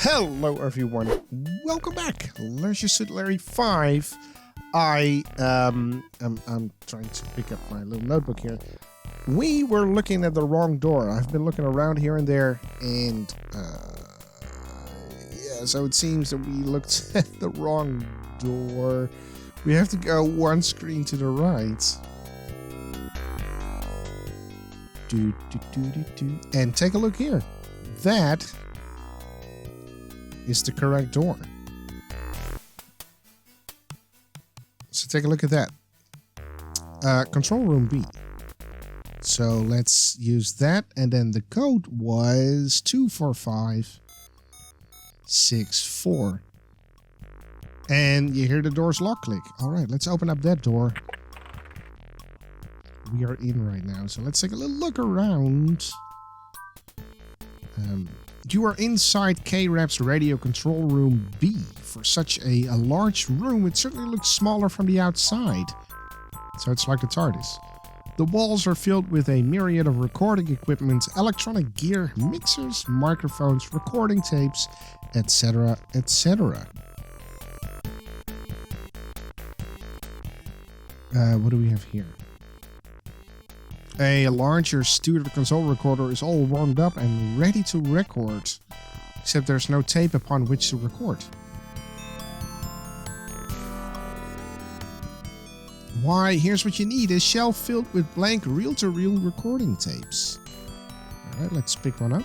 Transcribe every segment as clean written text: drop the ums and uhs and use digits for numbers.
Hello everyone, welcome back. Leisure Suit Larry 5. I'm trying to pick up my little notebook here. We were looking at the wrong door. I've been looking around here and there, and yeah, so it seems that we looked at the wrong door. We have to go one screen to the right. And take a look here. That is the correct door. So take a look at that. Control room B. So let's use that, and then the code was 24564. And you hear the door's lock click. All right, let's open up that door. We are in right now, so let's take a little look around. You are inside K-Rap's radio control room B. For such a large room, it certainly looks smaller from the outside. So it's like the TARDIS. The walls are filled with a myriad of recording equipment, electronic gear, mixers, microphones, recording tapes, etc., etc. What do we have here? A larger studio console recorder is all warmed up and ready to record, except there's no tape upon which to record. Why, here's what you need, a shelf filled with blank reel-to-reel recording tapes. Alright, let's pick one up.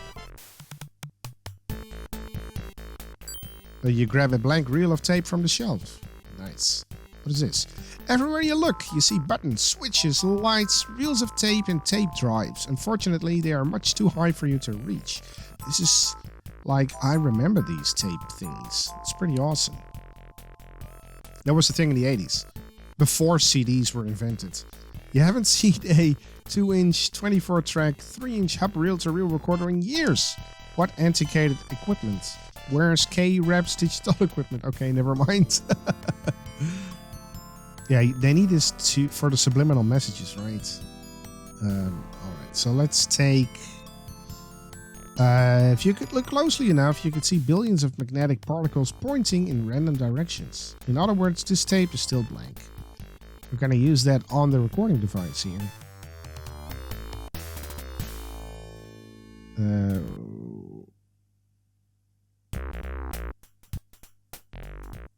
So you grab a blank reel of tape from the shelf. Nice. What is this? Everywhere you look, you see buttons, switches, lights, reels of tape, and tape drives. Unfortunately, they are much too high for you to reach. This is like, I remember these tape thingies. It's pretty awesome. That was the thing in the 80s, before CDs were invented. You haven't seen a 2-inch, 24-track, 3-inch hub reel-to-reel recorder in years. What antiquated equipment? Where's K-Rap's digital equipment? Okay, never mind. Yeah, they need this for the subliminal messages, right? Alright, so let's take... if you could look closely enough, you could see billions of magnetic particles pointing in random directions. In other words, this tape is still blank. We're going to use that on the recording device here.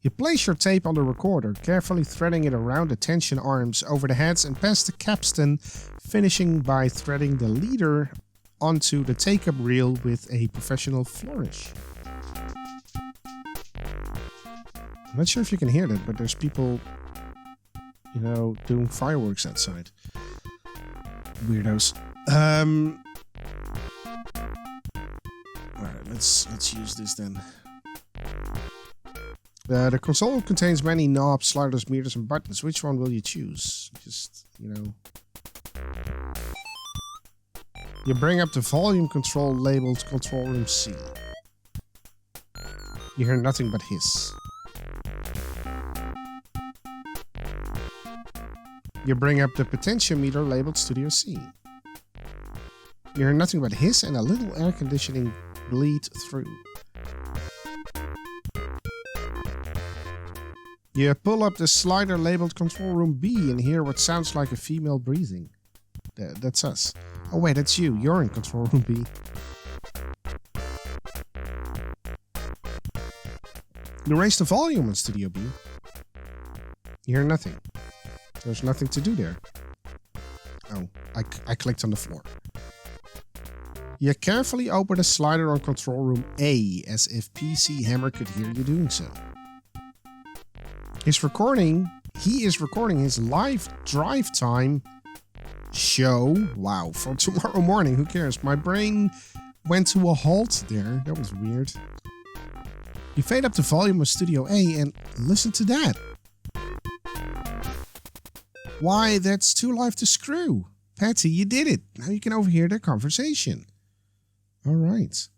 You place your tape on the recorder, carefully threading it around the tension arms over the heads and past the capstan, finishing by threading the leader onto the take-up reel with a professional flourish. I'm not sure if you can hear that, but there's people, you know, doing fireworks outside. Weirdos. Alright, let's use this then. The console contains many knobs, sliders, meters, and buttons. Which one will you choose? Just, you know. You bring up the volume control labeled Control Room C. You hear nothing but hiss. You bring up the potentiometer labeled Studio C. You hear nothing but hiss and a little air conditioning bleed through. You pull up the slider labeled Control Room B and hear what sounds like a female breathing. That's us. Oh wait, that's you. You're in Control Room B. You raise the volume on Studio B. You hear nothing. There's nothing to do there. Oh, I clicked on the floor. You carefully open the slider on Control Room A as if PC Hammer could hear you doing so. He is recording his live drive time show. Wow, for tomorrow morning. Who cares? My brain went to a halt there. That was weird. You fade up the volume of Studio A and listen to that. Why, that's too live to screw. Patti, you did it. Now you can overhear their conversation. All right.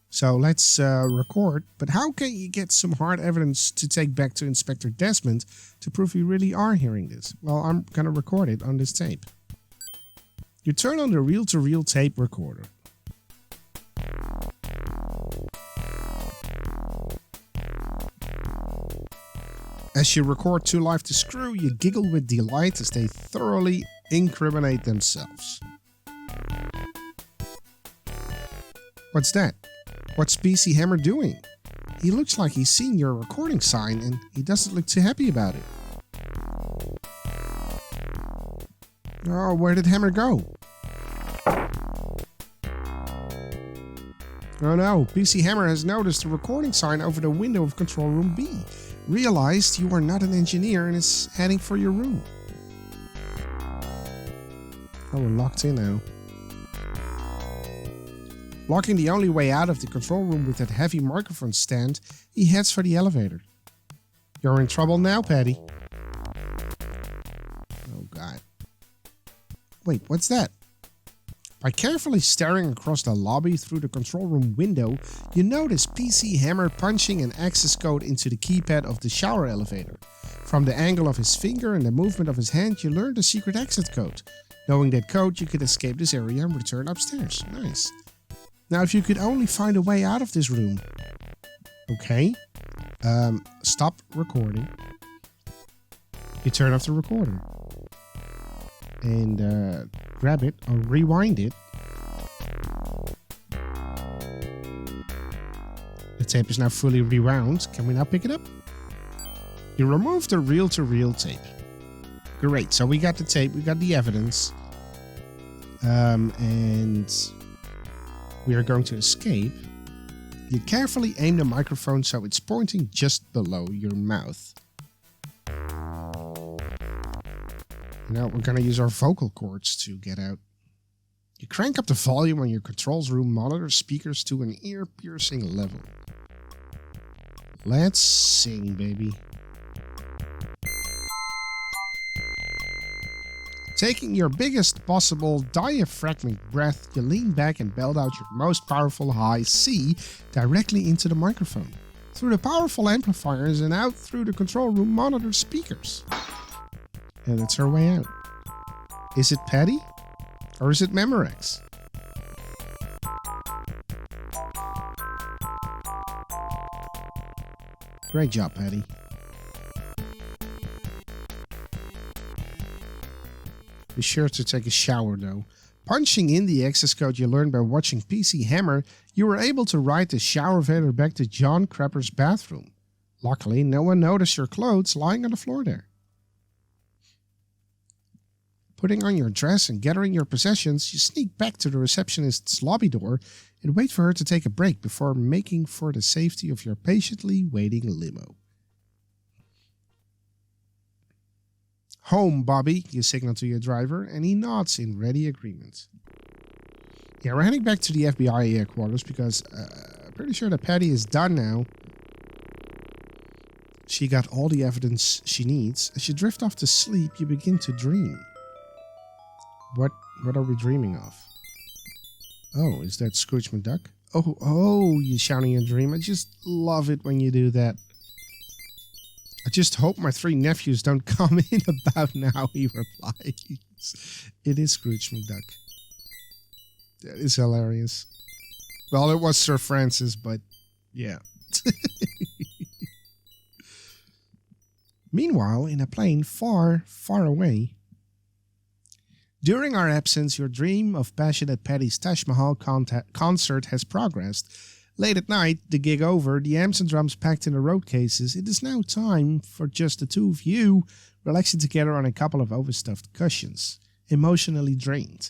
So let's record, but how can you get some hard evidence to take back to Inspector Desmond to prove you really are hearing this? Well, I'm gonna record it on this tape. You turn on the reel-to-reel tape recorder. As you record Too Live to Screw, you giggle with delight as they thoroughly incriminate themselves. What's that? What's PC Hammer doing? He looks like he's seen your recording sign and he doesn't look too happy about it. Oh, where did Hammer go? Oh no, PC Hammer has noticed the recording sign over the window of Control Room B. Realized you are not an engineer and is heading for your room. Oh, we're locked in now. Blocking the only way out of the control room with that heavy microphone stand, he heads for the elevator. You're in trouble now, Patti. Oh god. Wait, what's that? By carefully staring across the lobby through the control room window, you notice PC Hammer punching an access code into the keypad of the shower elevator. From the angle of his finger and the movement of his hand, you learn the secret exit code. Knowing that code, you could escape this area and return upstairs. Nice. Now, if you could only find a way out of this room. Okay. Stop recording. You turn off the recorder. And grab it or rewind it. The tape is now fully rewound. Can we now pick it up? You remove the reel-to-reel tape. Great, so we got the tape, we got the evidence. And we are going to escape. You carefully aim the microphone so it's pointing just below your mouth. Now we're going to use our vocal cords to get out. You crank up the volume on your controls room monitor speakers to an ear-piercing level. Let's sing, baby. Taking your biggest possible diaphragmatic breath, you lean back and belt out your most powerful high C directly into the microphone, through the powerful amplifiers and out through the control room monitor speakers. And that's her way out. Is it Patti? Or is it Memorex? Great job, Patti. Be sure to take a shower though. Punching in the access code you learned by watching PC Hammer, you were able to ride the shower elevator back to John Crapper's bathroom. Luckily, no one noticed your clothes lying on the floor there. Putting on your dress and gathering your possessions, you sneak back to the receptionist's lobby door and wait for her to take a break before making for the safety of your patiently waiting limo. Home, Bobby, you signal to your driver, and he nods in ready agreement. Yeah, we're heading back to the FBI headquarters because I'm pretty sure that Patti is done now. She got all the evidence she needs. As you drift off to sleep, you begin to dream. What are we dreaming of? Oh, is that Scrooge McDuck? Oh, you're shouting your dream. I just love it when you do that. I just hope my 3 nephews don't come in about now, he replies. It is Scrooge McDuck. That is hilarious. Well, it was Sir Francis, but yeah. Meanwhile, in a plane far, far away. During our absence, your dream of passionate Patti's Taj Mahal concert has progressed. Late at night, the gig over, the amps and drums packed in the road cases, it is now time for just the two of you relaxing together on a couple of overstuffed cushions, emotionally drained.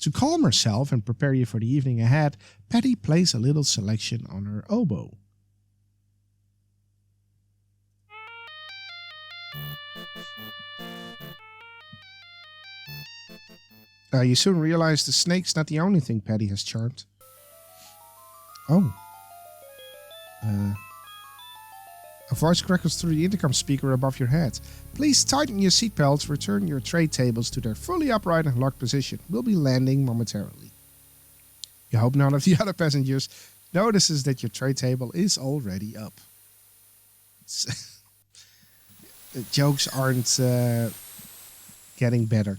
To calm herself and prepare you for the evening ahead, Patti plays a little selection on her oboe. You soon realize the snake's not the only thing Patti has charmed. Oh. A voice crackles through the intercom speaker above your head. Please tighten your seatbelts, return your tray tables to their fully upright and locked position. We'll be landing momentarily. You hope none of the other passengers notices that your tray table is already up. The jokes aren't getting better.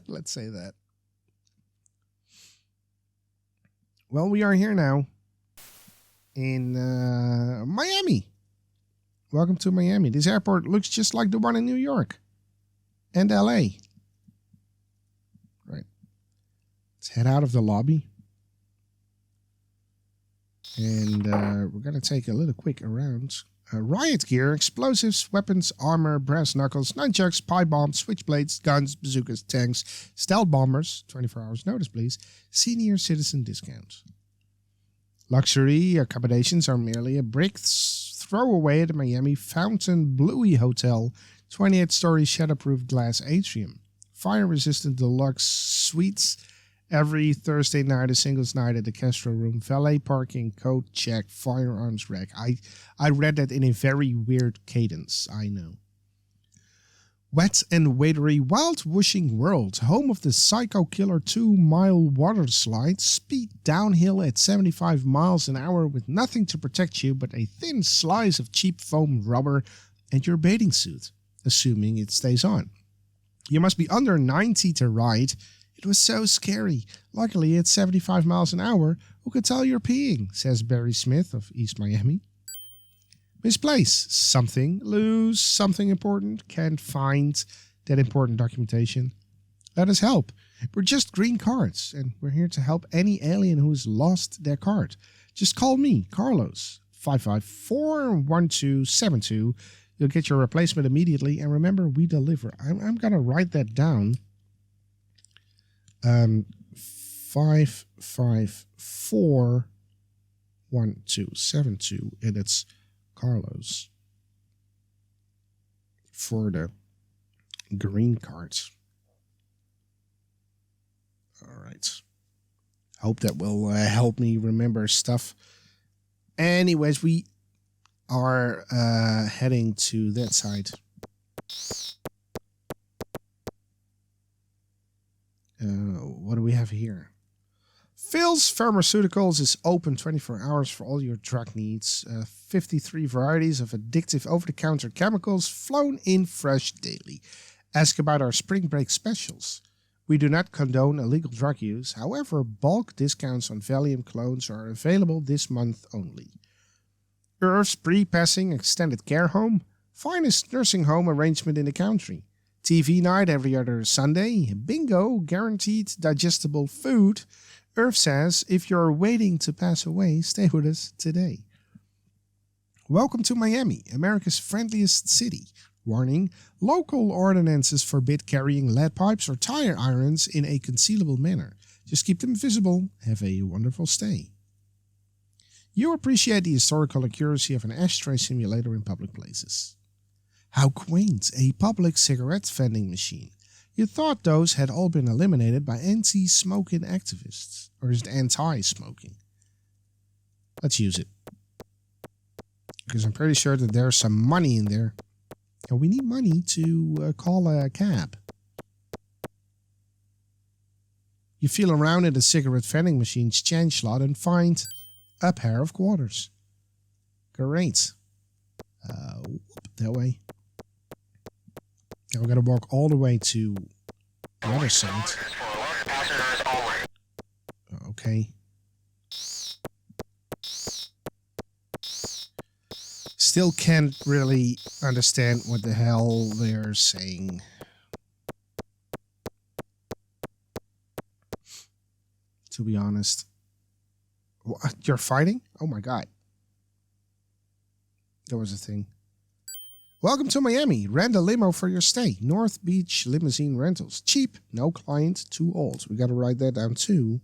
Let's say that. Well, we are here now in Miami. Welcome to Miami. This airport looks just like the one in New York and LA. Right. Let's head out of the lobby. And we're going to take a little quick around. Riot gear, explosives, weapons, armor, brass knuckles, nunchucks, pipe bombs, switchblades, guns, bazookas, tanks, stealth bombers, 24 hours notice please, senior citizen discount. Luxury accommodations are merely a brick's throw away at the Miami Fountain Bluey Hotel, 28-story shatterproof glass atrium. Fire-resistant deluxe suites. Every Thursday night, a singles night at the Castro Room. Valet parking, coat check, firearms rack. I read that in a very weird cadence, I know. Wet and watery Wild Wishing World, home of the Psycho Killer 2-mile water slide. Speed downhill at 75 miles an hour with nothing to protect you but a thin slice of cheap foam rubber and your bathing suit, assuming it stays on. You must be under 90 to ride. It was so scary. Luckily, at 75 miles an hour, who could tell you're peeing, says Barry Smith of East Miami. Misplace something, lose something important, can't find that important documentation. Let us help. We're just green cards, and we're here to help any alien who has lost their card. Just call me, Carlos, 554-1272. You'll get your replacement immediately, and remember, we deliver. I'm going to write that down. 554-1272, and it's Carlos for the green cards. All right. Hope that will help me remember stuff. Anyways, we are heading to that side. What do we have here? Phil's Pharmaceuticals is open 24 hours for all your drug needs. 53 varieties of addictive over-the-counter chemicals flown in fresh daily. Ask about our spring break specials. We do not condone illegal drug use. However, bulk discounts on Valium clones are available this month only. Earth's pre-passing extended care home. Finest nursing home arrangement in the country. TV night every other Sunday. Bingo, guaranteed digestible food. Earth says, if you're waiting to pass away, stay with us today. Welcome to Miami, America's friendliest city. Warning, local ordinances forbid carrying lead pipes or tire irons in a concealable manner. Just keep them visible. Have a wonderful stay. You appreciate the historical accuracy of an ashtray simulator in public places. How quaint, a public cigarette vending machine. You thought those had all been eliminated by anti-smoking activists. Or is it anti-smoking? Let's use it. Because I'm pretty sure that there's some money in there. And we need money to call a cab. You feel around in the cigarette vending machine's change slot and find a pair of quarters. Great. That way. Now we're going to walk all the way to the other side. Okay. Still can't really understand what the hell they're saying. To be honest. What? You're fighting? Oh my god. That was a thing. Welcome to Miami. Rent a limo for your stay. North Beach Limousine Rentals. Cheap, no client, too old. We got to write that down too.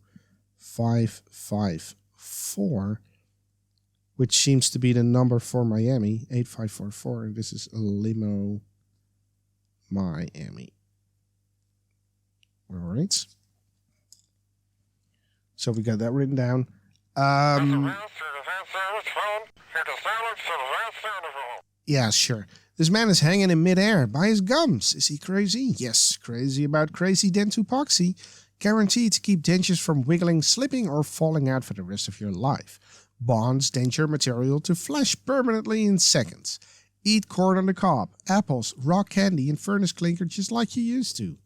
554, which seems to be the number for Miami. 8544. And this is a limo Miami. All right. So we got that written down. Yeah, sure. This man is hanging in midair by his gums. Is he crazy? Yes, crazy about crazy dentupoxy. Guaranteed to keep dentures from wiggling, slipping, or falling out for the rest of your life. Bonds denture material to flesh permanently in seconds. Eat corn on the cob, apples, raw candy, and furnace clinker just like you used to.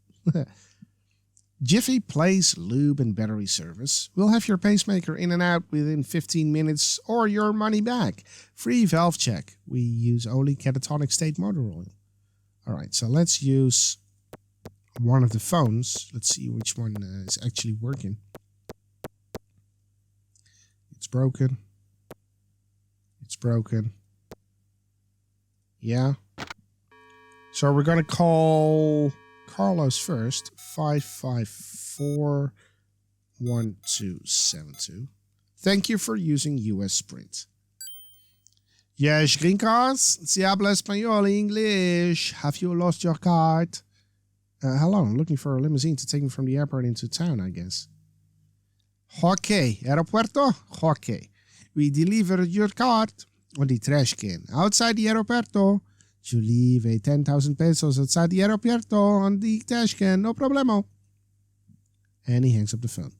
Jiffy Place Lube and Battery Service. We'll have your pacemaker in and out within 15 minutes or your money back. Free valve check. We use only catatonic state motor oil. Alright, so let's use one of the phones. Let's see which one is actually working. It's broken. It's broken. Yeah. So we're gonna call Carlos first. 554-1272. Thank you for using US Sprint. Yes, green cards. Si habla español, English. Have you lost your card? Hello, I'm looking for a limousine to take me from the airport into town, I guess. Okay, aeropuerto? Okay. We delivered your card on the trash can outside the aeropuerto. You leave a 10,000 pesos outside the aeropuerto on the trash can, no problemo. And he hangs up the phone.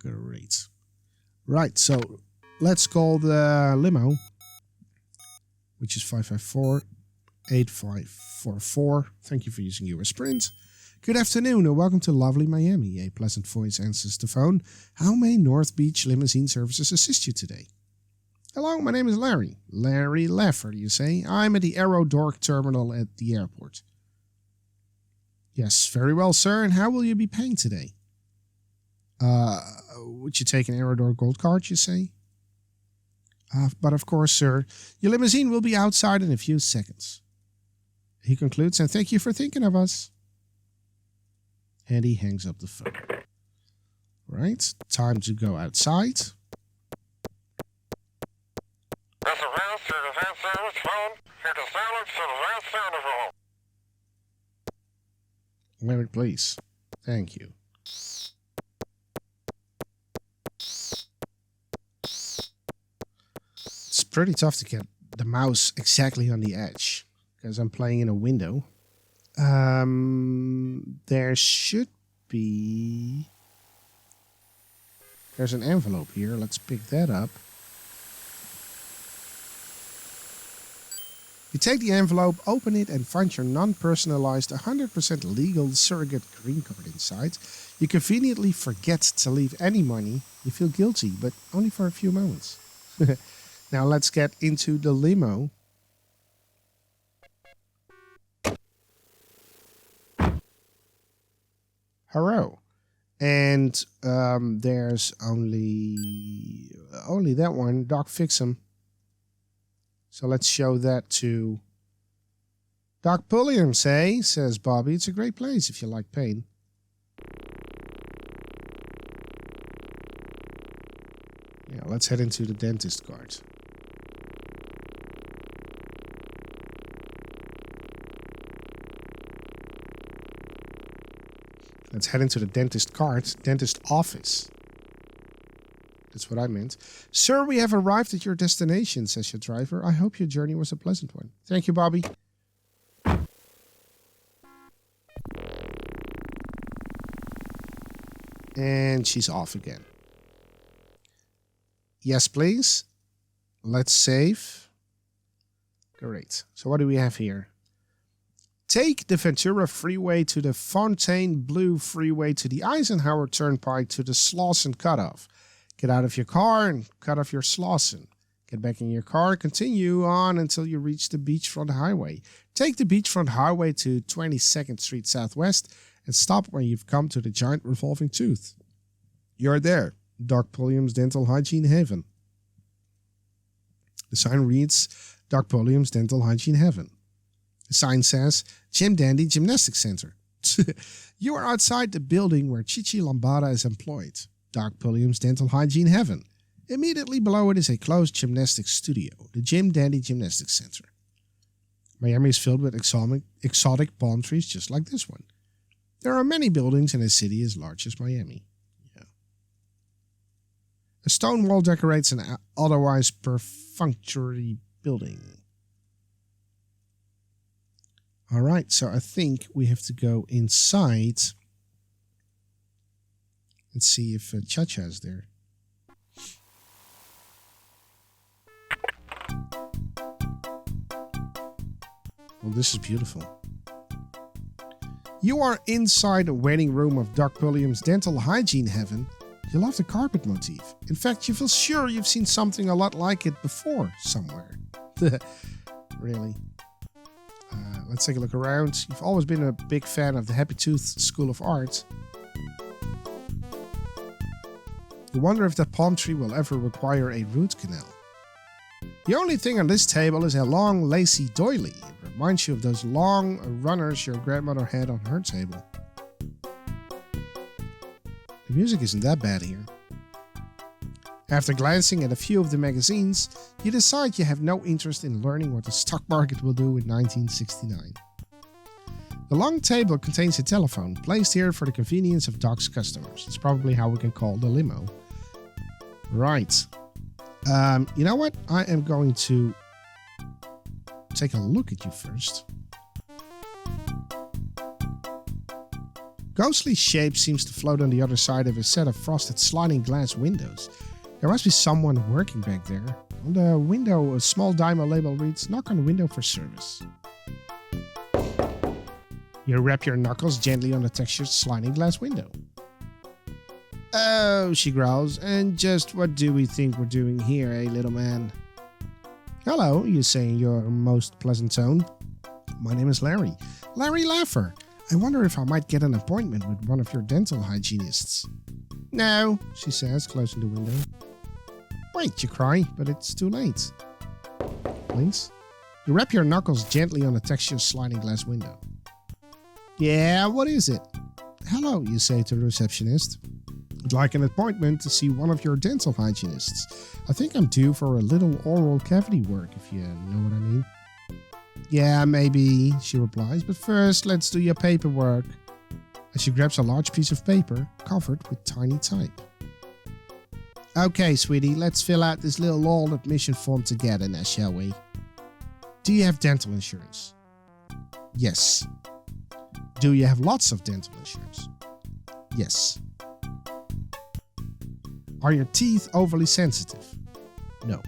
Great. Right, so let's call the limo, which is 554-8544. Thank you for using US Sprint. Good afternoon and welcome to lovely Miami. A pleasant voice answers the phone. How may North Beach Limousine Services assist you today? Hello, my name is Larry. Larry Leffer, you say? I'm at the Aerodork terminal at the airport. Yes, very well, sir. And how will you be paying today? Would you take an Aerodork Gold card, you say? But of course, sir, your limousine will be outside in a few seconds. He concludes, and thank you for thinking of us. And he hangs up the phone. Right, time to go outside. Larry, please. Thank you. It's pretty tough to get the mouse exactly on the edge because I'm playing in a window. There should be... There's an envelope here. Let's pick that up. You take the envelope, open it, and find your non-personalized, 100% legal surrogate green card inside. You conveniently forget to leave any money. You feel guilty, but only for a few moments. Now let's get into the limo. Hello. And there's only that one, Doc Fix'em. So let's show that to Doc PULLIAMS, eh? Says Bobby. It's a great place if you like pain. Yeah, let's head into the dentist card. Let's head into the dentist card, dentist office. That's what I meant. Sir, we have arrived at your destination, says your driver. I hope your journey was a pleasant one. Thank you, Bobby. And she's off again. Yes, please. Let's save. Great. So what do we have here? Take the Ventura Freeway to the Fontainebleau Freeway to the Eisenhower Turnpike to the Slauson Cutoff. Get out of your car and cut off your Slauson. Get back in your car, continue on until you reach the Beachfront Highway. Take the Beachfront Highway to 22nd Street Southwest and stop when you've come to the giant revolving tooth. You're there, Doc PULLIAMS Dental Hygiene Heaven. The sign reads, Doc PULLIAMS Dental Hygiene Heaven. The sign says, Jim Dandy Gymnastics Center. You are outside the building where Chichi Lambada is employed. Doc PULLIAMS Dental Hygiene Heaven. Immediately below it is a closed gymnastics studio, the Jim Dandy Gymnastics Center. Miami is filled with exotic palm trees just like this one. There are many buildings in a city as large as Miami. Yeah. A stone wall decorates an otherwise perfunctory building. Alright, so I think we have to go inside and see if Chacha is there. Well, this is beautiful. You are inside a waiting room of Doc Pulliam's dental hygiene heaven. You love the carpet motif. In fact, you feel sure you've seen something a lot like it before somewhere. Really? Let's take a look around. You've always been a big fan of the Happy Tooth School of Art. You wonder if that palm tree will ever require a root canal. The only thing on this table is a long, lacy doily. It reminds you of those long runners your grandmother had on her table. The music isn't that bad here. After glancing at a few of the magazines, you decide you have no interest in learning what the stock market will do in 1969. The long table contains a telephone, placed here for the convenience of Doc's customers. It's probably how we can call the limo. Right. You know what? I am going to take a look at you first. Ghostly shape seems to float on the other side of a set of frosted sliding glass windows. There must be someone working back there. On the window, a small diamond label reads, "Knock on the window for service." You rap your knuckles gently on the textured sliding glass window. "Oh," she growls, "and just what do we think we're doing here, eh, little man?" "Hello," you say in your most pleasant tone. "My name is Larry. Larry Laffer. I wonder if I might get an appointment with one of your dental hygienists." "No," she says, closing the window. "Wait," you cry, but it's too late. Please? You rap your knuckles gently on the textured sliding glass window. "Yeah, what is it?" "Hello," you say to the receptionist. "I'd like an appointment to see one of your dental hygienists. I think I'm due for a little oral cavity work, if you know what I mean." "Yeah, maybe," she replies, "but first let's do your paperwork." And she grabs a large piece of paper covered with tiny type. "Okay, sweetie, let's fill out this little old admission form together now, shall we?" "Do you have dental insurance?" "Yes." "Do you have lots of dental insurance?" "Yes." "Are your teeth overly sensitive?" "No."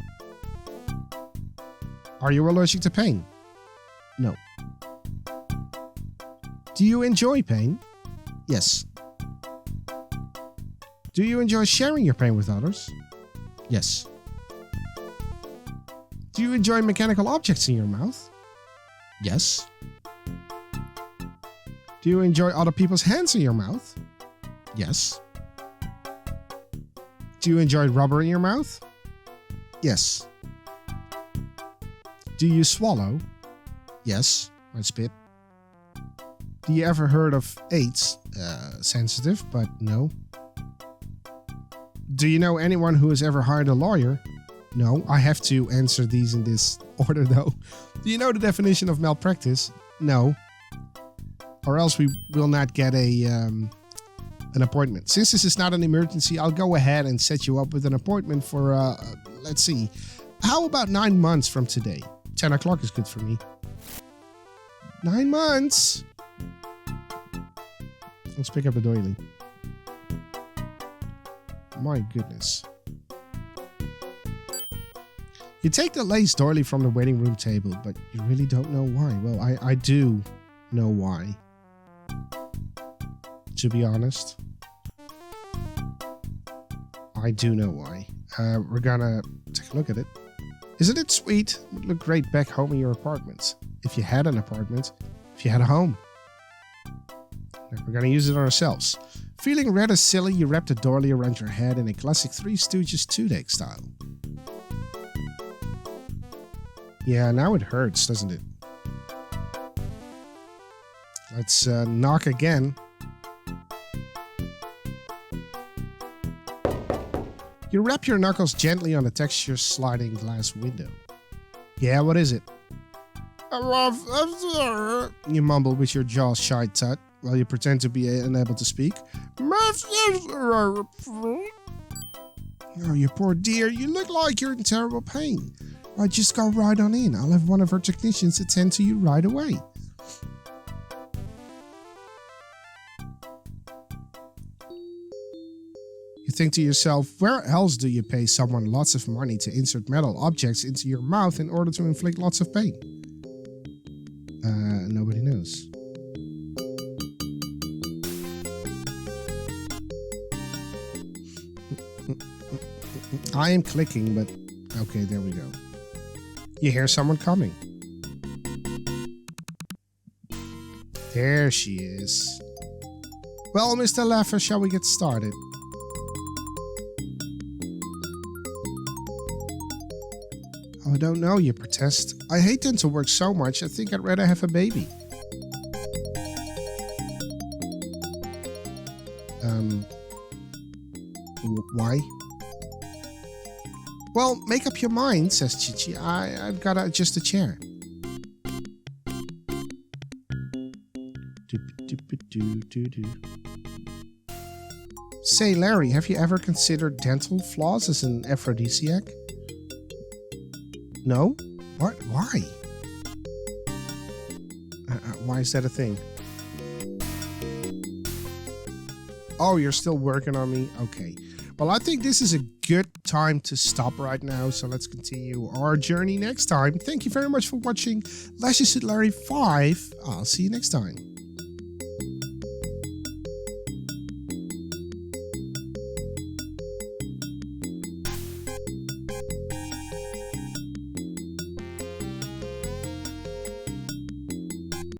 "Are you allergic to pain?" "No." "Do you enjoy pain?" "Yes." "Do you enjoy sharing your pain with others?" "Yes." "Do you enjoy mechanical objects in your mouth?" "Yes." "Do you enjoy other people's hands in your mouth?" "Yes." "Do you enjoy rubber in your mouth?" "Yes." "Do you swallow?" "Yes, I spit." "Do you ever heard of AIDS?" Sensitive, but no." "Do you know anyone who has ever hired a lawyer?" "No, I have to answer these in this order though." "Do you know the definition of malpractice?" "No." "Or else we will not get an appointment. Since this is not an emergency, I'll go ahead and set you up with an appointment for, let's see, how about 9 months from today? 10 o'clock is good for me." 9 months? Let's pick up the doily. My goodness. You take the lace doily from the waiting room table, but you really don't know why. Well, I do know why. To be honest. I do know why. We're gonna take a look at it. Isn't it sweet? It would look great back home in your apartment. If you had an apartment. If you had a home. Now we're gonna use it on ourselves. Feeling rather silly, you wrap the doily around your head in a classic Three Stooges 2-deck style. Yeah, now it hurts, doesn't it? Let's knock again. You wrap your knuckles gently on the textured sliding glass window. Yeah, what is it? You mumble with your jaws shy tut while you pretend to be unable to speak. Oh, you poor dear, you look like you're in terrible pain. Right, just go right on in. I'll have one of our technicians attend to you right away. You think to yourself, where else do you pay someone lots of money to insert metal objects into your mouth in order to inflict lots of pain? Nobody knows. I am clicking, but okay, there we go. You hear someone coming. There she is. Well, Mr. Leffer, shall we get started? Oh, I don't know, you protest. I hate dental work so much, I think I'd rather have a baby. Why? Well, make up your mind, says Chichi. I've got to adjust the chair. Say, Larry, have you ever considered dental floss as an aphrodisiac? No? What? Why? Why is that a thing? Oh, you're still working on me? Okay. Well, I think this is a good time to stop right now, so let's continue our journey next time. Thank you very much for watching Lashes with Larry 5. I'll see you next time.